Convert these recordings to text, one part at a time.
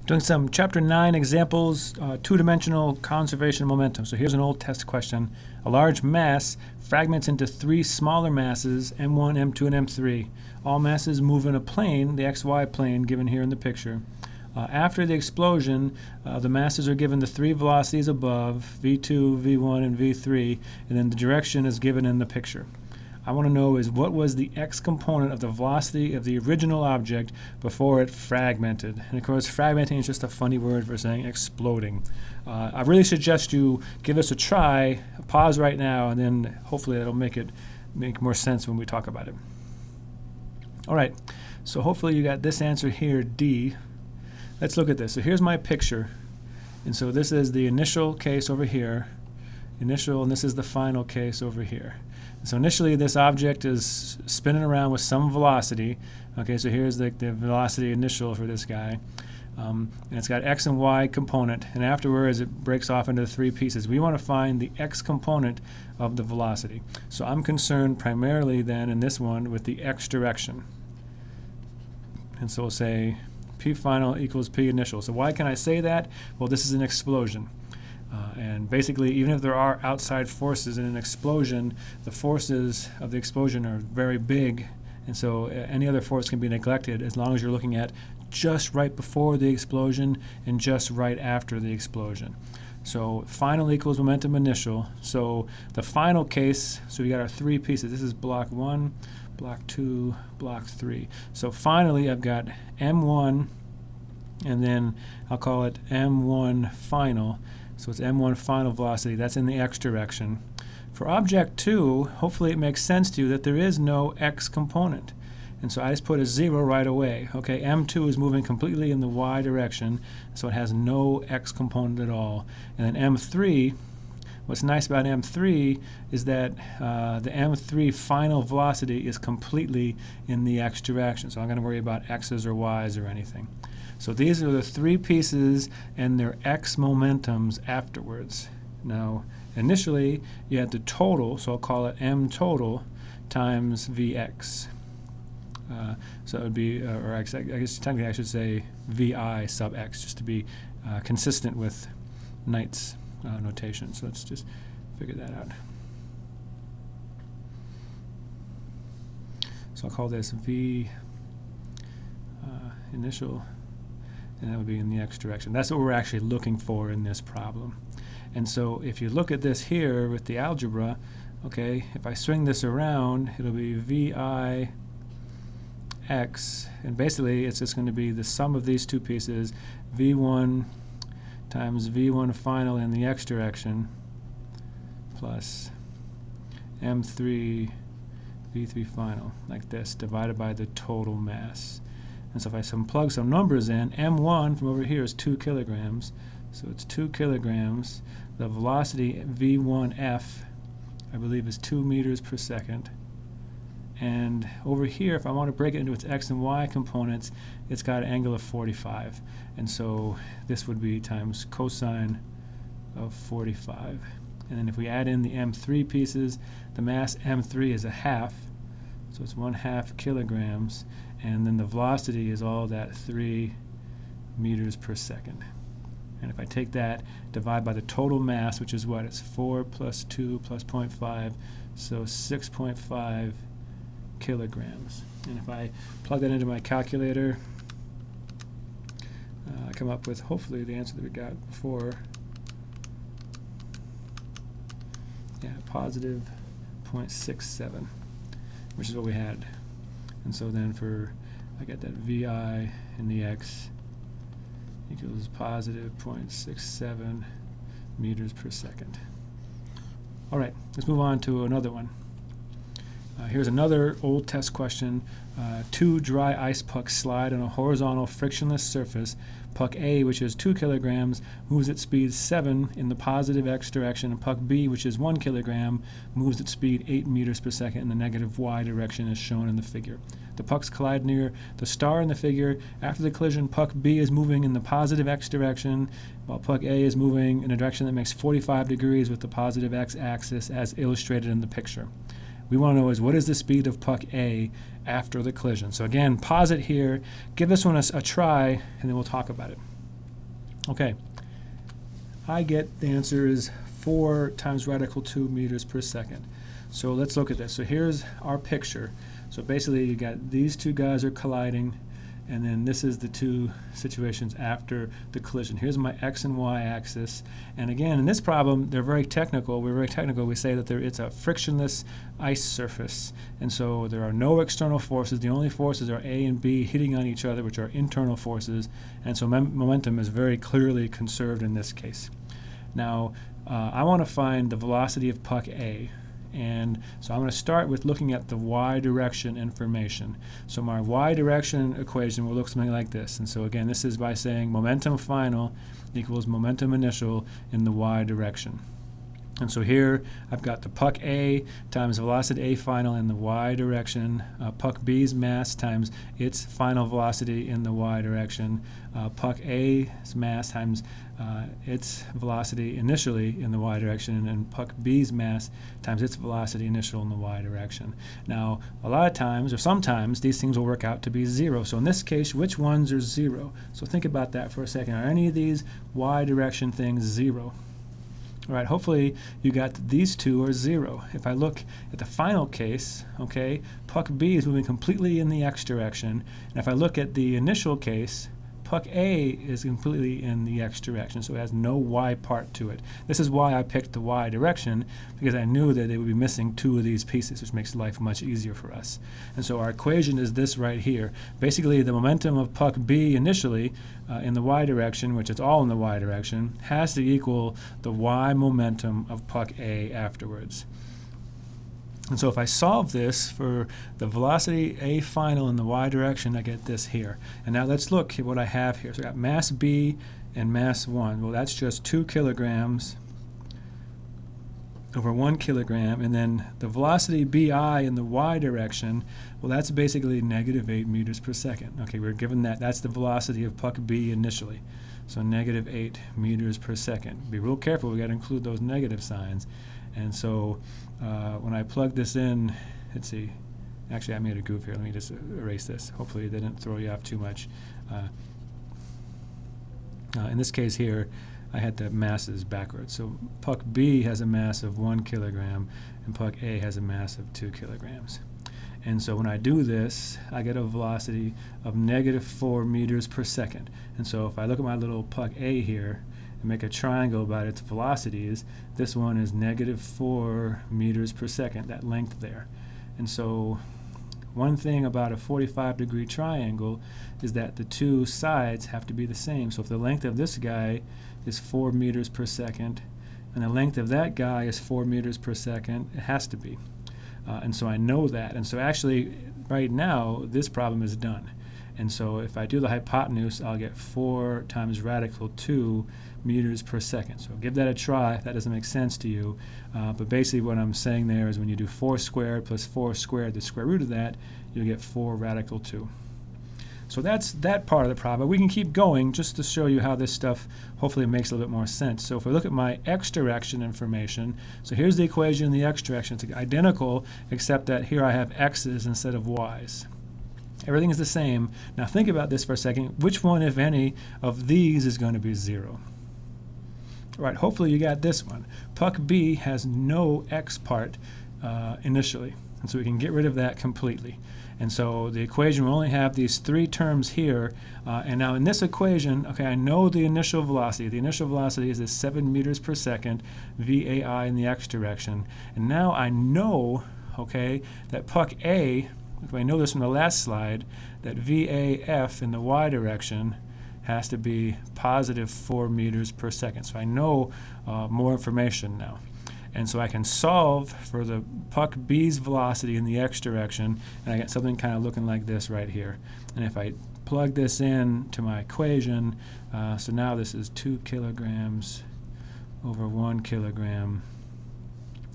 Doing some Chapter 9 examples, two-dimensional conservation momentum. So here's an old test question. A large mass fragments into three smaller masses, M1, M2, and M3. All masses move in a plane, the XY plane given here in the picture. After the explosion, the masses are given the three velocities above, V2, V1, and V3, and then the direction is given in the picture. I want to know is what was the x component of the velocity of the original object before it fragmented. And of course, fragmenting is just a funny word for saying exploding. I really suggest you give this a try, pause right now, and then hopefully that'll make more sense when we talk about it. All right, so hopefully you got this answer here, D. Let's look at this. So here's my picture. And so this is the initial case over here, and this is the final case over here. So initially this object is spinning around with some velocity. Okay, so here's the velocity initial for this guy. And it's got x and y component, and afterwards it breaks off into three pieces. We want to find the x component of the velocity. So I'm concerned primarily then in this one with the x direction. And so we'll say P final equals P initial. So why can I say that? Well, this is an explosion. And basically, even if there are outside forces in an explosion, the forces of the explosion are very big, and so any other force can be neglected as long as you're looking at just right before the explosion and just right after the explosion. So final equals momentum initial. So the final case, so we got our three pieces. This is block 1, block 2, block 3. So finally, I've got M1, and then I'll call it M1 final. So it's M1 final velocity. That's in the x direction. For object 2, hopefully it makes sense to you that there is no x component. And so I just put a 0 right away. Okay, M2 is moving completely in the y direction, so it has no x component at all. And then M3, what's nice about M3 is that the M3 final velocity is completely in the x direction. So I'm going to worry about x's or y's or anything. So these are the three pieces and their x momentums afterwards. Now, initially, you had the total, so I'll call it m total times vx. So it would be, or I guess technically I should say vi sub x, just to be consistent with Knight's notation. So let's just figure that out. So I'll call this v initial, and that would be in the x direction. That's what we're actually looking for in this problem. And so if you look at this here with the algebra, okay, if I swing this around, it'll be vi x, and basically it's just going to be the sum of these two pieces, v1 times v1 final in the x direction plus m3 v3 final, like this, divided by the total mass. And so if I plug some numbers in, M1 from over here is 2 kilograms. So it's 2 kilograms. The velocity V1F, I believe, is 2 meters per second. And over here, if I want to break it into its x and y components, it's got an angle of 45. And so this would be times cosine of 45. And then if we add in the M3 pieces, the mass M3 is a half. So it's 1/2 kilograms. And then the velocity is all that 3 meters per second. And if I take that, divide by the total mass, which is what? It's 4 plus 2 plus 0.5, so 6.5 kilograms. And if I plug that into my calculator, I come up with hopefully the answer that we got before. Yeah, positive 0.67, which is what we had. And so then I get that vi in the x equals positive 0.67 meters per second. All right, let's move on to another one. Here's another old test question. Two dry ice pucks slide on a horizontal frictionless surface. Puck A, which is 2 kilograms, moves at speed 7 in the positive x direction, and puck B, which is 1 kilogram, moves at speed 8 meters per second in the negative y direction as shown in the figure. The pucks collide near the star in the figure. After the collision, puck B is moving in the positive x direction, while puck A is moving in a direction that makes 45 degrees with the positive x-axis as illustrated in the picture. We want to know is what is the speed of puck A after the collision. So again, pause it here, give this one a try, and then we'll talk about it. Okay, I get the answer is 4 times radical 2 meters per second. So let's look at this. So here's our picture. So basically you got these two guys are colliding, and then this is the two situations after the collision. Here's my x and y axis, and again in this problem they're very technical. We're very technical. We say that it's a frictionless ice surface, and so there are no external forces. The only forces are A and B hitting on each other, which are internal forces, and so momentum is very clearly conserved in this case. Now I want to find the velocity of puck A. And so I'm going to start with looking at the y direction information. So my y direction equation will look something like this. And so again, this is by saying momentum final equals momentum initial in the y direction. And so here I've got the puck A times velocity A final in the y direction, puck B's mass times its final velocity in the y direction, puck A's mass times its velocity initially in the y direction, and puck B's mass times its velocity initial in the y direction. Now, a lot of times, or sometimes, these things will work out to be 0. So in this case, which ones are 0? So think about that for a second. Are any of these y direction things 0? All right, hopefully you got these two are 0. If I look at the final case, okay, puck B is moving completely in the x direction. And if I look at the initial case, puck A is completely in the x direction, so it has no y part to it. This is why I picked the y direction, because I knew that they would be missing 2 of these pieces, which makes life much easier for us. And so our equation is this right here. Basically, the momentum of puck B initially in the y direction, which is all in the y direction, has to equal the y momentum of puck A afterwards. And so if I solve this for the velocity A final in the y direction, I get this here. And now let's look at what I have here. So I got mass B and mass 1. Well, that's just 2 kilograms over 1 kilogram. And then the velocity BI in the y direction, well, that's basically negative 8 meters per second. Okay, we're given that. That's the velocity of puck B initially. So negative 8 meters per second. Be real careful. We've got to include those negative signs. And so when I plug this in, let's see, actually I made a goof here. Let me just erase this. Hopefully they didn't throw you off too much. In this case here, I had the masses backwards. So puck B has a mass of 1 kilogram and puck A has a mass of 2 kilograms. And so when I do this, I get a velocity of negative 4 meters per second. And so if I look at my little puck A here, and make a triangle about its velocities, this one is negative 4 meters per second, that length there. And so one thing about a 45-degree triangle is that the two sides have to be the same. So if the length of this guy is 4 meters per second and the length of that guy is 4 meters per second, it has to be. And so I know that. And so actually right now this problem is done. And so if I do the hypotenuse, I'll get 4 times radical 2 meters per second. So give that a try if that doesn't make sense to you. But basically what I'm saying there is when you do 4 squared plus 4 squared, the square root of that, you'll get 4 radical 2. So that's that part of the problem. We can keep going just to show you how this stuff hopefully makes a little bit more sense. So if we look at my x direction information, so here's the equation in the x direction. It's identical except that here I have x's instead of y's. Everything is the same. Now think about this for a second. Which one, if any, of these is going to be 0? All right, hopefully you got this one. Puck B has no x part initially, and so we can get rid of that completely. And so the equation will only have these 3 terms here. And now in this equation, okay, I know the initial velocity. The initial velocity is 7 meters per second, VAI in the x direction. And now I know, okay, that puck A, I know this from the last slide, that VAF in the y direction has to be positive 4 meters per second. So I know more information now. And so I can solve for the puck B's velocity in the x direction, and I get something kind of looking like this right here. And if I plug this in to my equation, so now this is 2 kilograms over 1 kilogram.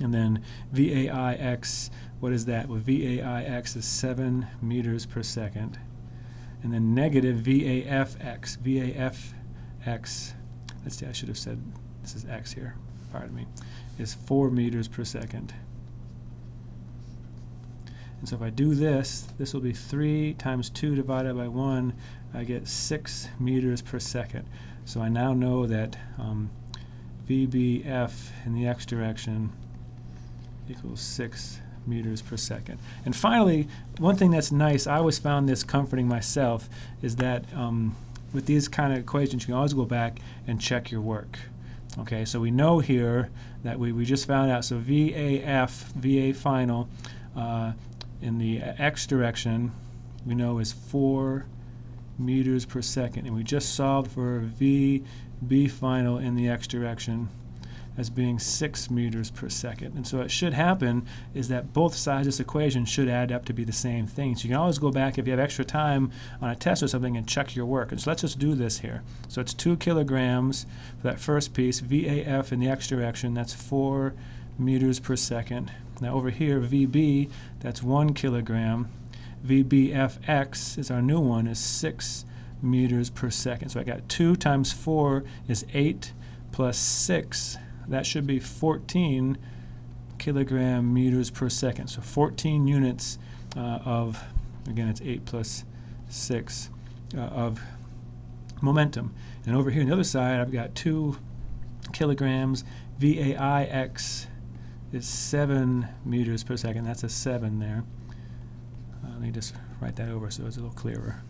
And then VAIX, what is that? Well, VAIX is 7 meters per second. And then negative VAFX, VAFX, let's see, I should have said this is x here, pardon me, is 4 meters per second. And so if I do this, this will be 3 times 2 divided by 1. I get 6 meters per second. So I now know that VBF in the x direction equals 6 meters per second. And finally, one thing that's nice, I always found this comforting myself, is that with these kind of equations, you can always go back and check your work. Okay, so we know here that we just found out, so VA final in the x direction, we know is 4 meters per second. And we just solved for VB final in the x direction as being 6 meters per second. And so what should happen is that both sides of this equation should add up to be the same thing. So you can always go back if you have extra time on a test or something and check your work. And so let's just do this here. So it's 2 kilograms for that first piece. VAF in the x direction, that's 4 meters per second. Now over here, VB, that's 1 kilogram. VBFX is our new one, is 6 meters per second. So I got 2 times 4 is 8 plus 6. That should be 14 kilogram meters per second. So 14 units of, again, it's 8 plus 6 of momentum. And over here on the other side, I've got 2 kilograms. VAIX is 7 meters per second. That's a 7 there. Let me just write that over so it's a little clearer.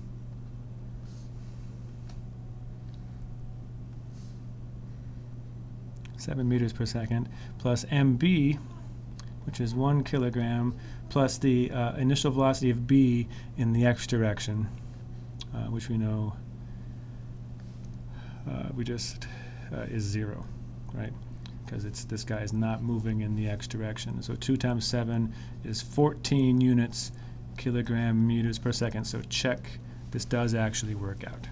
(7 meters per second) plus mb, which is 1 kilogram, plus the initial velocity of b in the x direction, which we know is 0, right? Because this guy is not moving in the x direction. So 2 times 7 is 14 units kilogram meters per second. So check, this does actually work out.